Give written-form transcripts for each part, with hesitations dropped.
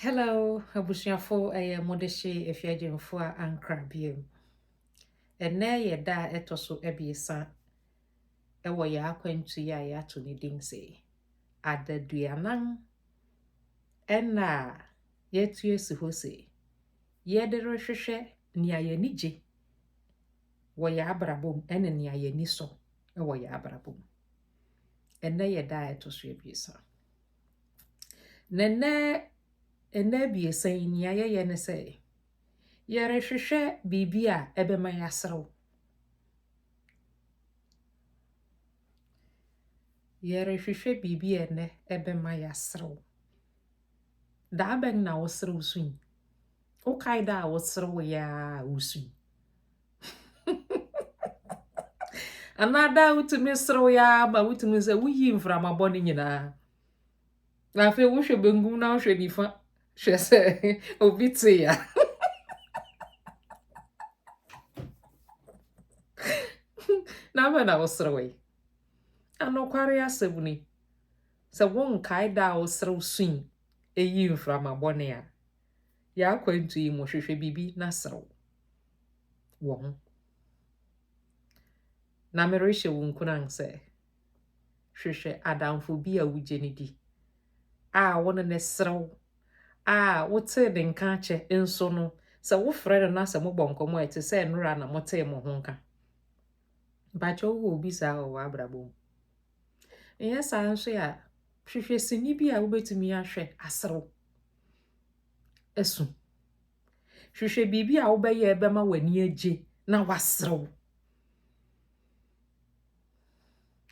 Hello, abusuafo modeshe efiagemfo a ankra biem. Ene ye da etoso ebiesa ewo ya akwantu ya ya to ne din se. Adaduanan ena yetu esi ho se. Ye de rehwehwe nia ye nige wo ya abrabom ene nia ye ni so ewo ya abrabom. Ene ye da etoso ebiesa. Nene ene biesa nia ye ne se. Yere hwehwe bibia ebema ya serew. Yere hwehwe bibia ne ebema ya serew. Da ben na wo serew sun. O kai da wo serew ya usun. Anada wotumi serew ya ma wotumi se wuyi mframa boni nyina. Na fe wo hwe bengum na wo hwe nifa. Hwe se obi te ya. Na ben na wo serew. Anokware asebuni. Se won kai da wo serew sun eyi mframa boni ya. Ya kwantu yi mo hwehwe bibi na serew. Wo ho. Na mereshe wo nkunan se hwehwe adamfo bi a wugye di. Wona ne serew. Wote de nka che enso no se wo frɛ no na se mo bonkomo ete se nura na mote mo ho nka. Bacho wo obi sa wo abrabom. Enye sa nso ya hwehwe sini bi a wobetumi ahwe aserew. Esu. Hwehwe bibi a wobɛyɛ ebema wani agye na waserew.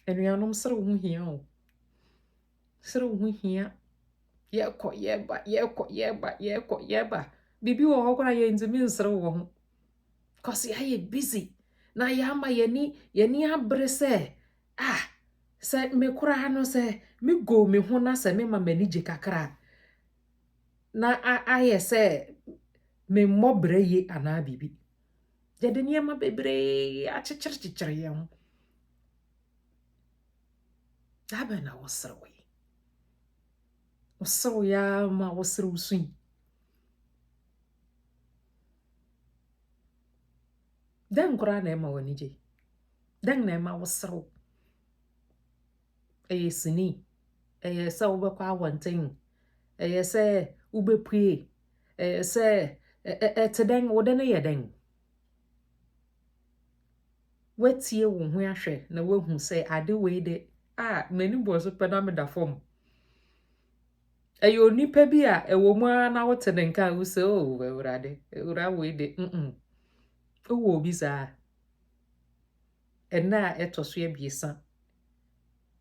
Enuanom serew ho hia o. Serew ho hia. Yeba. Bibi wo ho kora ye ntimi nserew wo ho. Cause ya ye busy. Na ya ma yani abre se se me kora no se me go me ho na se me ma manige kakra. Na aye se me mobre ye ana bibi. Jade niema bebre achichir ye ho. Dabe na wo serew ye. Wo serew ya ma wo serew sun. Den kora na ema wanije. Den na ema wo serew. Eye sini. Eye se wobekwa awanten. Eye se ubepue. Eye se eteden wode ne yeden. Wetie wo ho ahwe na wahu se ade we de mani bozo pe na me da fom. Eye onipa bi a ewo mu na wote ne nka wo se ewurade we de owo obi za ena etoso ebiesa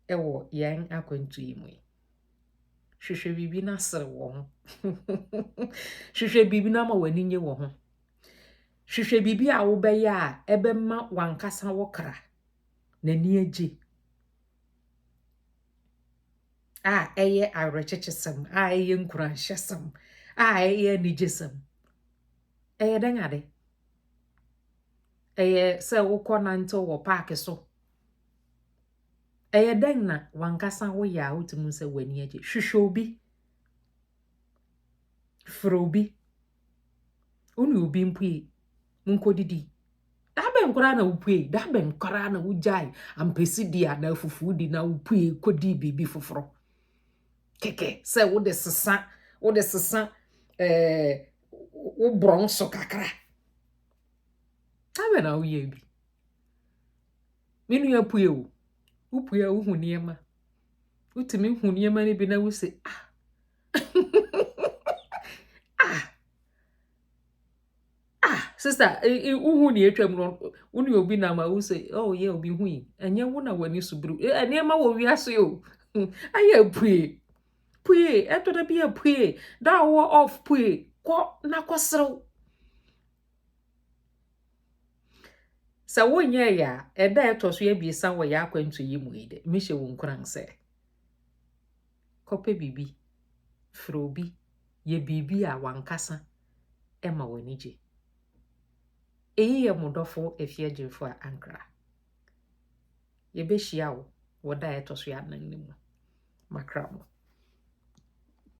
ewo yan akwantu yi mu. Hwehwe bibi na sere wo ho. Hwehwe bibi na ma wani nye wo ho. Hwehwe bibi a wo bɛyɛ a ebema wankasa wo kra na ni agye. Eye awerɛkyekye eye nkuranhyesem, eye anigyesem. Eye den ade. Eye se wo kɔnante wo park so. Eye den na wankasa wo ya wotumi se wani agye. Hwehwe obi. Frobi. Unu obi mpue. Munkodidi. Dabe nkora na upue, dabe nkora na ujai ampesi dia na fufu di na upue kodi bibi foforo. Keke se wo de sesa wo bronso kakra. Dabe na uye bi. Minu ya pue o. Upue uhu niema. Utimi hu niema ni bi na wo se sister, uhu ni etwam no, uni obi na ma wo say, ye obi hu yi. Enye wo na wani subru. Ene ma wo wiase o. Aye pue. Pue, eto da bia pue. Da wo off pue. Ko na koserew. Sa wo nye ya, eda etoso ebiesa wo ya akwantu yi mu ide. Mihye wo nkuran se. Kope bibi. Frobi. Ye bibi a wankasa. Ema wanije. Eyi ye modofo efiagemfo a ankra. Ye be hia wo da etoso ya nan nimu. Makramo.